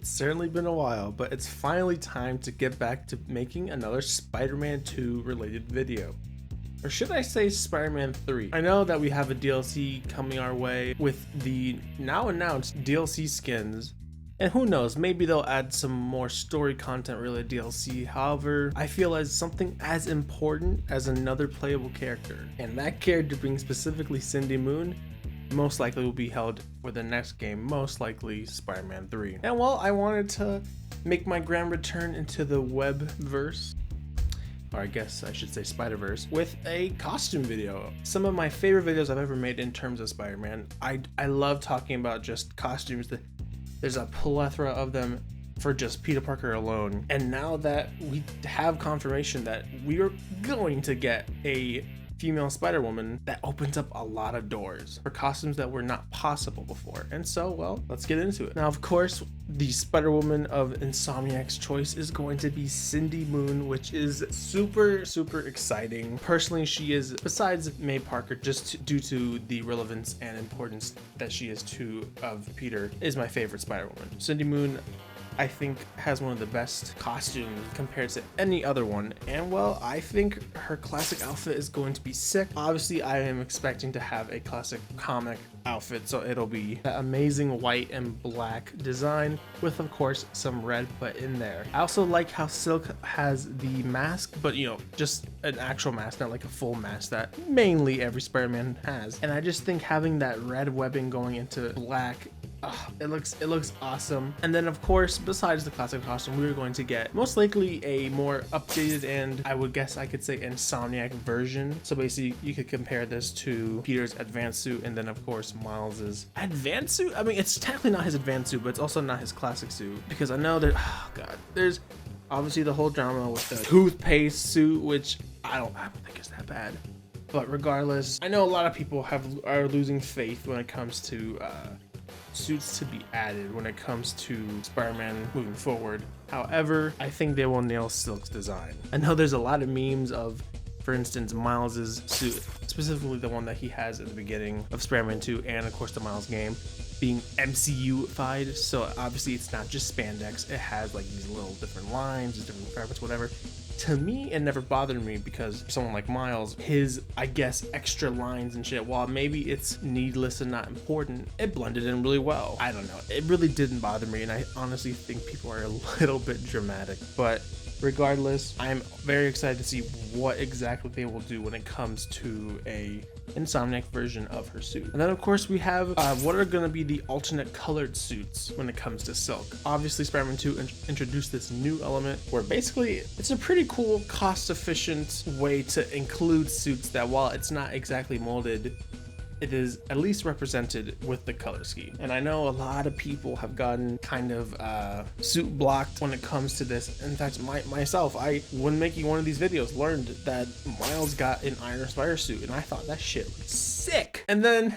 It's certainly been a while, but it's finally time to get back to making another Spider-Man 2 related video. Or should I say Spider-Man 3? I know that we have a DLC coming our way with the now announced DLC skins. And who knows, maybe they'll add some more story content related DLC. However, I feel as something as important as another playable character. And that character being specifically Cindymoon, most likely will be held for the next game, most likely Spider-Man 3. And well, I wanted to make my grand return into the webverse, or I guess I should say Spider-Verse, with a costume video. Some of my favorite videos I've ever made in terms of Spider-Man. I love talking about just costumes. There's a plethora of them for just Peter Parker alone. And now that we have confirmation that we are going to get a female Spider-Woman, that opens up a lot of doors for costumes that were not possible before. And so, well, let's get into it. Now, of course, the Spider-Woman of INSOMNIAC's choice is going to be cindymoon, which is super exciting. Personally, she is, besides May Parker, just due to the relevance and importance that she is to of Peter, is my favorite Spider-Woman. cindymoon, I think, has one of the best costumes compared to any other one. And well, I think her classic outfit is going to be sick. Obviously, I am expecting to have a classic comic outfit, so it'll be that amazing white and black design with, of course, some red put in there. I also like how Silk has the mask, but you know, just an actual mask, not like a full mask that mainly every Spider-Man has. And I just think having that red webbing going into black, it looks awesome. And then, of course, besides the classic costume, we're going to get most likely a more updated and I would guess I could say INSOMNIAC version. So basically, you could compare this to Peter's advanced suit, and then of course Miles's advanced suit. I mean, it's technically not his advanced suit, but it's also not his classic suit, because I know that there's obviously the whole drama with the toothpaste suit, which I don't think it's that bad. But regardless, I know a lot of people are losing faith when it comes to suits to be added when it comes to Spider-Man moving forward. However, I think they will nail Silk's design. I know there's a lot of memes of, for instance, Miles's suit, specifically the one that he has at the beginning of Spider-Man 2 and of course the Miles game, being MCU-fied. So obviously it's not just spandex, it has like these little different lines, different fabrics, whatever. To me, it never bothered me because someone like Miles, his, I guess, extra lines and shit, while maybe it's needless and not important, it blended in really well. I don't know, it really didn't bother me, and I honestly think people are a little bit dramatic. But regardless, I'm very excited to see what exactly they will do when it comes to a INSOMNIAC version of her suit. And then of course we have what are going to be the alternate colored suits when it comes to Silk. Obviously Spider-Man 2 introduced this new element where basically it's a pretty cool, cost-efficient way to include suits that, while it's not exactly molded, it is at least represented with the color scheme. And I know a lot of people have gotten kind of suit blocked when it comes to this. In fact, myself, when making one of these videos, learned that Miles got an Iron Spider suit, and I thought that shit was sick. And then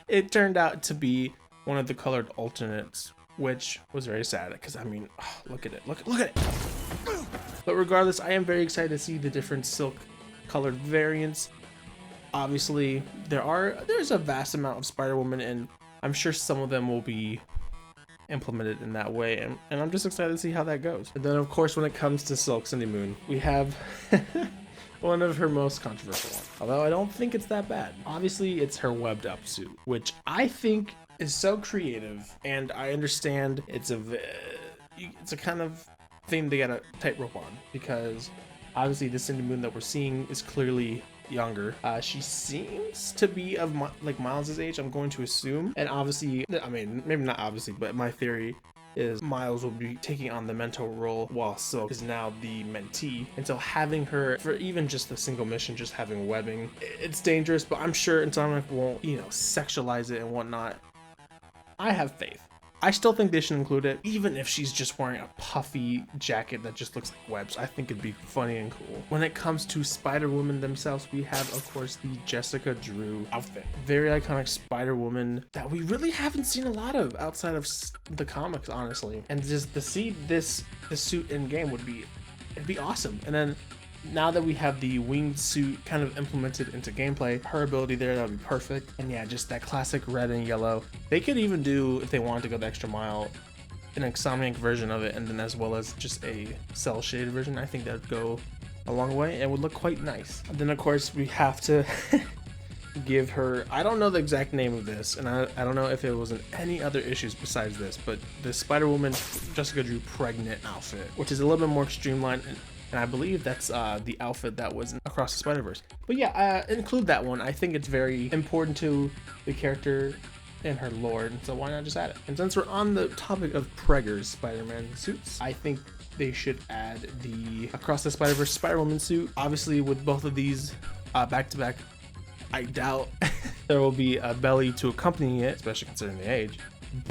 it turned out to be one of the colored alternates, which was very sad, because I mean, look at it, look at it. But regardless, I am very excited to see the different Silk colored variants. Obviously, there's a vast amount of Spider-Woman, and I'm sure some of them will be implemented in that way, and I'm just excited to see how that goes. And then, of course, when it comes to Silk cindymoon, we have one of her most controversial ones, although I don't think it's that bad. Obviously, it's her webbed up suit, which I think is so creative, and I understand it's a kind of thing they gotta tightrope on, because obviously the cindymoon that we're seeing is clearly younger. She seems to be of like Miles's age, I'm going to assume. And obviously, I mean, maybe not obviously, but my theory is Miles will be taking on the mentor role while Silk is now the mentee. And so having her, for even just a single mission, just having webbing, it's dangerous, but I'm sure INSOMNIAC won't, sexualize it and whatnot. I have faith. I still think they should include it, even if she's just wearing a puffy jacket that just looks like webs. I think it'd be funny and cool. When it comes to Spider-Woman themselves, we have, of course, the Jessica Drew outfit. Very iconic Spider-Woman that we really haven't seen a lot of outside of the comics, honestly. And just to see this suit in game it'd be awesome. And then now that we have the winged suit kind of implemented into gameplay, her ability there, that would be perfect. And yeah, just that classic red and yellow. They could even do, if they wanted to go the extra mile, an Insomniac version of it, and then as well as just a cell shaded version. I think that would go a long way and would look quite nice. And then of course we have to give her, I don't know the exact name of this, and I don't know if it was in any other issues besides this, but the Spider-Woman Jessica Drew pregnant outfit, which is a little bit more streamlined, and I believe that's the outfit that was in Across the Spider-Verse. But yeah, include that one. I think it's very important to the character and her lore, and so why not just add it? And since we're on the topic of preggers Spider-Man suits, I think they should add the Across the Spider-Verse Spider-Woman suit. Obviously with both of these back to back, I doubt there will be a belly to accompany it, especially considering the age.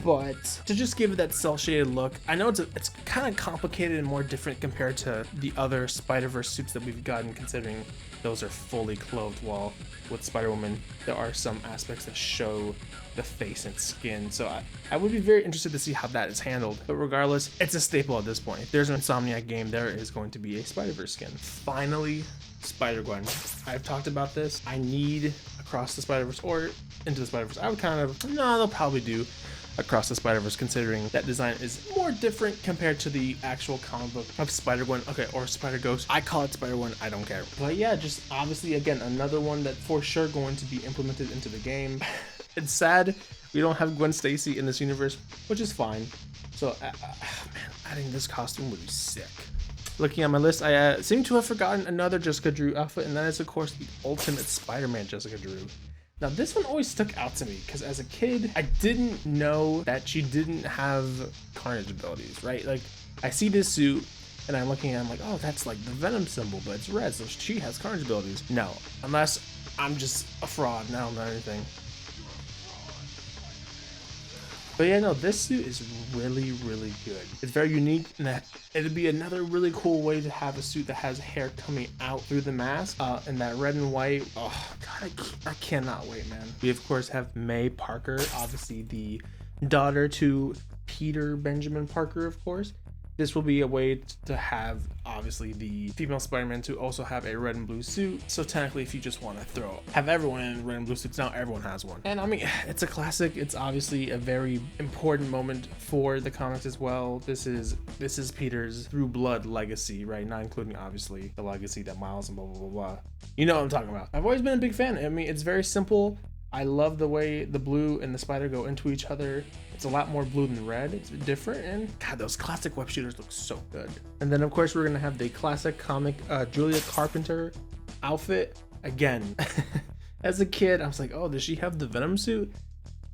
But to just give it that cell shaded look, I know it's kind of complicated and more different compared to the other Spider-Verse suits that we've gotten, considering those are fully clothed, while with Spider-Woman there are some aspects that show the face and skin. So I would be very interested to see how that is handled. But regardless, it's a staple at this point. If there's an Insomniac game, there is going to be a Spider-Verse skin. Finally, Spider-Gwen. I've talked about this. I need Across the Spider-Verse or Into the Spider-Verse. I would kind of, no, they'll probably do Across the Spider-Verse, considering that design is more different compared to the actual comic book of Spider-Gwen, okay, or Spider-Ghost. I call it Spider-Gwen, I don't care. But yeah, just obviously, again, another one that for sure going to be implemented into the game. It's sad we don't have Gwen Stacy in this universe, which is fine. So, man, adding this costume would be sick. Looking at my list, I seem to have forgotten another Jessica Drew outfit, and that is, of course, the Ultimate Spider-Man Jessica Drew. Now, this one always stuck out to me because as a kid, I didn't know that she didn't have Carnage abilities, right? Like, I see this suit and I'm looking at it, I'm like, oh, that's like the Venom symbol, but it's red, so she has Carnage abilities. No, unless I'm just a fraud and I don't know anything. But yeah, no, this suit is really, really good. It's very unique in that it'd be another really cool way to have a suit that has hair coming out through the mask, and that red and white. Oh God, I cannot wait, man. We of course have May Parker, obviously the daughter to Peter Benjamin Parker, of course. This will be a way to have, obviously, the female Spider-Man to also have a red and blue suit. So technically, if you just want to have everyone in red and blue suits, now everyone has one. And I mean, it's a classic. It's obviously a very important moment for the comics as well. This is Peter's through blood legacy, right? Not including, obviously, the legacy that Miles and blah, blah, blah, blah. You know what I'm talking about. I've always been a big fan. I mean, it's very simple. I love the way the blue and the spider go into each other. It's a lot more blue than red. It's different, and God, those classic web shooters look so good. And then of course we're gonna have the classic comic Julia Carpenter outfit again. As a kid, I was like, oh, does she have the Venom suit?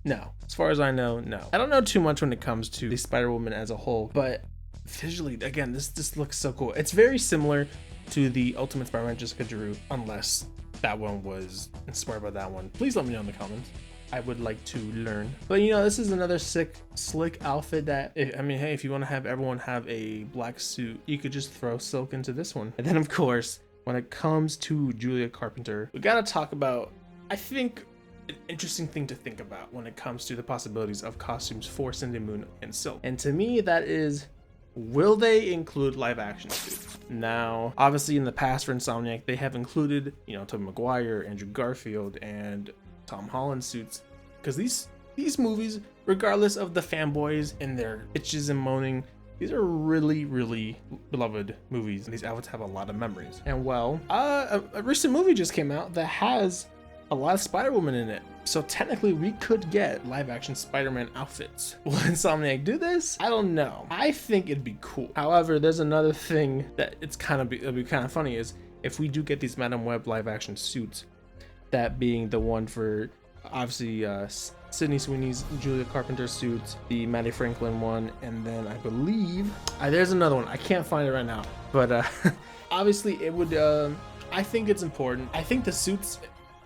No, as far as I know, no. I don't know too much when it comes to the Spider-Woman as a whole, but visually, again, this looks so cool. It's very similar to the Ultimate Spider-Man Jessica Drew, unless that one was inspired by that one. Please let me know in the comments. I would like to learn. But you know, this is another sick, slick outfit that, I mean, hey, if you want to have everyone have a black suit, you could just throw silk into this one. And then of course, when it comes to Julia Carpenter, we gotta talk about, I think, an interesting thing to think about when it comes to the possibilities of costumes for Cindy Moon and Silk. And to me, that is, will they include live action suits? Now, obviously in the past for Insomniac, they have included, you know, Tobey Maguire, Andrew Garfield, and Tom Holland suits, because these movies, regardless of the fanboys and their bitches and moaning, these are really, really beloved movies, and these outfits have a lot of memories. And well, a recent movie just came out that has a lot of Spider-Woman in it, so technically we could get live action Spider-Man outfits. Will Insomniac do this? I don't know. I think it'd be cool. However, there's another thing that it'll be kind of funny, is if we do get these Madam Web live action suits, that being the one for obviously Sydney Sweeney's Julia Carpenter suits, the Mattie Franklin one, and then I believe there's another one. I can't find it right now, but obviously it would. I think it's important. I think the suits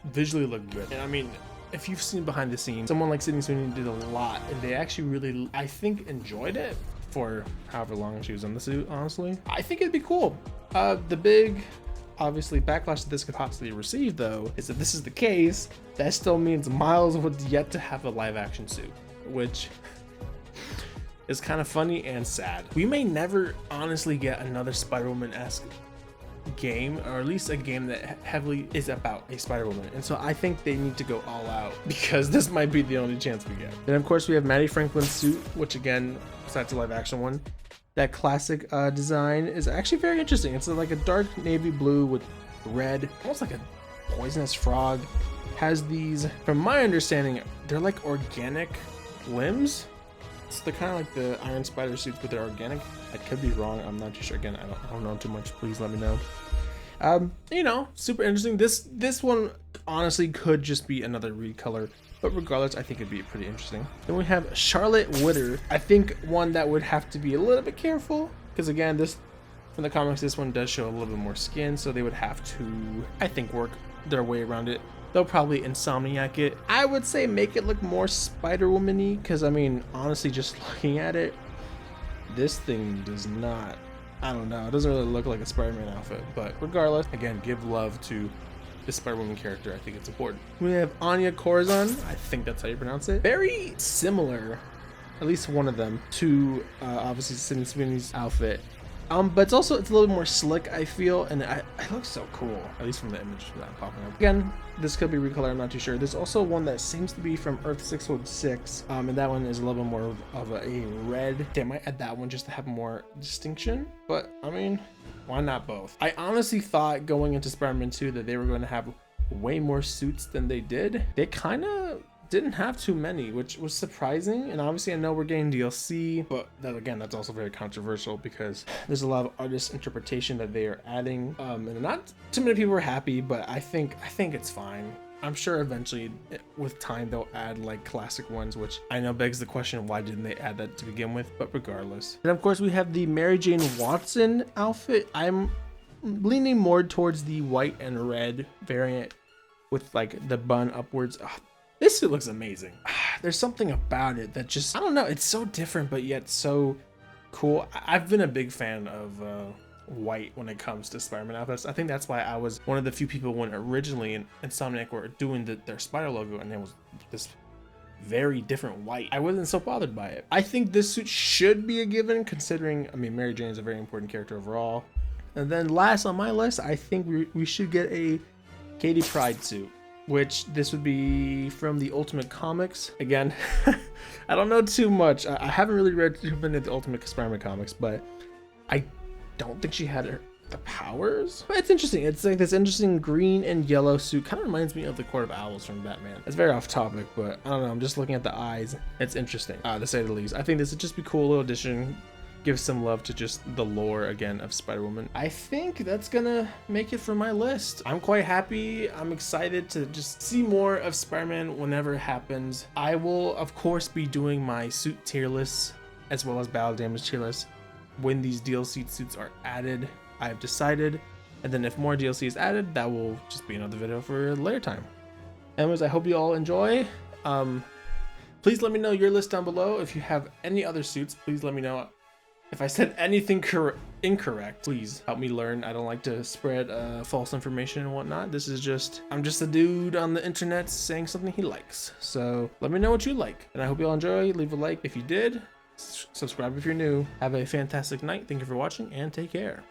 visually look good, and I mean, if you've seen behind the scenes, someone like Sydney Sweeney did a lot, and they actually really, I think, enjoyed it for however long she was in the suit. Honestly, I think it'd be cool. The big, obviously, backlash that this could possibly receive, though, is if this is the case, that still means Miles would yet to have a live action suit, which is kind of funny and sad. We may never honestly get another Spider-Woman-esque game, or at least a game that heavily is about a Spider-Woman. And so I think they need to go all out because this might be the only chance we get. Then of course we have Mattie Franklin's suit, which again, besides the live action one, that classic design is actually very interesting. It's like a dark navy blue with red, almost like a poisonous frog. Has these, from my understanding, they're like organic limbs. So they're kind of like the Iron Spider suits, but they're organic. I could be wrong. I'm not too sure. Again, I don't know too much. Please let me know. You know, super interesting. This one honestly could just be another recolor, but regardless, I think it'd be pretty interesting. Then we have Charlotte Witter. I think one that would have to be a little bit careful because again, this from the comics, this one does show a little bit more skin, so they would have to, I think, work their way around it. They'll probably INSOMNIAC it. I would say make it look more Spider-Woman-y, because I mean, honestly, just looking at it, this thing does not, I don't know, it doesn't really look like a Spider-Man outfit. But regardless, again, give love to the Spider-Woman character. I think it's important. We have ANYA CORAZON. I think that's how you pronounce it. Very similar, at least one of them, to obviously cindymoon's outfit. But it's a little bit more slick, I feel, and it looks so cool, at least from the image that I'm popping up. Again, this could be recolor, I'm not too sure. There's also one that seems to be from Earth 616, and that one is a little bit more of a red. They might add that one just to have more distinction, but I mean, why not both? I honestly thought going into Spider-Man 2 that they were going to have way more suits than they did. They kind of didn't have too many, which was surprising. And obviously I know we're getting DLC, but that, again, that's also very controversial because there's a lot of artist interpretation that they are adding, and not too many people are happy, but I think it's fine. I'm sure eventually with time they'll add like classic ones, which I know begs the question, why didn't they add that to begin with? But regardless. And of course we have the Mary Jane Watson outfit. I'm leaning more towards the white and red variant with like the bun upwards. This suit looks amazing. There's something about it that just, I don't know, it's so different but yet so cool. I've been a big fan of white when it comes to Spider-Man outfits. I think that's why I was one of the few people when originally INSOMNIAC were doing their spider logo and it was this very different white. I wasn't so bothered by it. I think this suit should be a given considering, I mean, Mary Jane is a very important character overall. And then last on my list, I think we should get a KIITY PRYDE suit, which this would be from the Ultimate Comics. Again, I don't know too much. I haven't really read too many of the Ultimate Spider-Man comics, but I don't think she had the powers. But it's interesting. It's like this interesting green and yellow suit. Kind of reminds me of the Court of Owls from Batman. It's very off topic, but I don't know. I'm just looking at the eyes. It's interesting, to say the least. I think this would just be a cool little addition. Give some love to just the lore again of Spider-Woman. I think that's gonna make it for my list. I'm quite happy. I'm excited to just see more of Spider-Man whenever it happens. I will of course be doing my suit tier lists as well as battle damage tier lists when these DLC suits are added. I've decided, and then if more DLC is added, that will just be another video for later time. Anyways, I hope you all enjoy. Please let me know your list down below. If you have any other suits, please let me know. If I said anything incorrect, please help me learn. I don't like to spread false information and whatnot. This is just, I'm just a dude on the internet saying something he likes. So let me know what you like. And I hope you all enjoy. Leave a like if you did. Subscribe if you're new. Have a fantastic night. Thank you for watching and take care.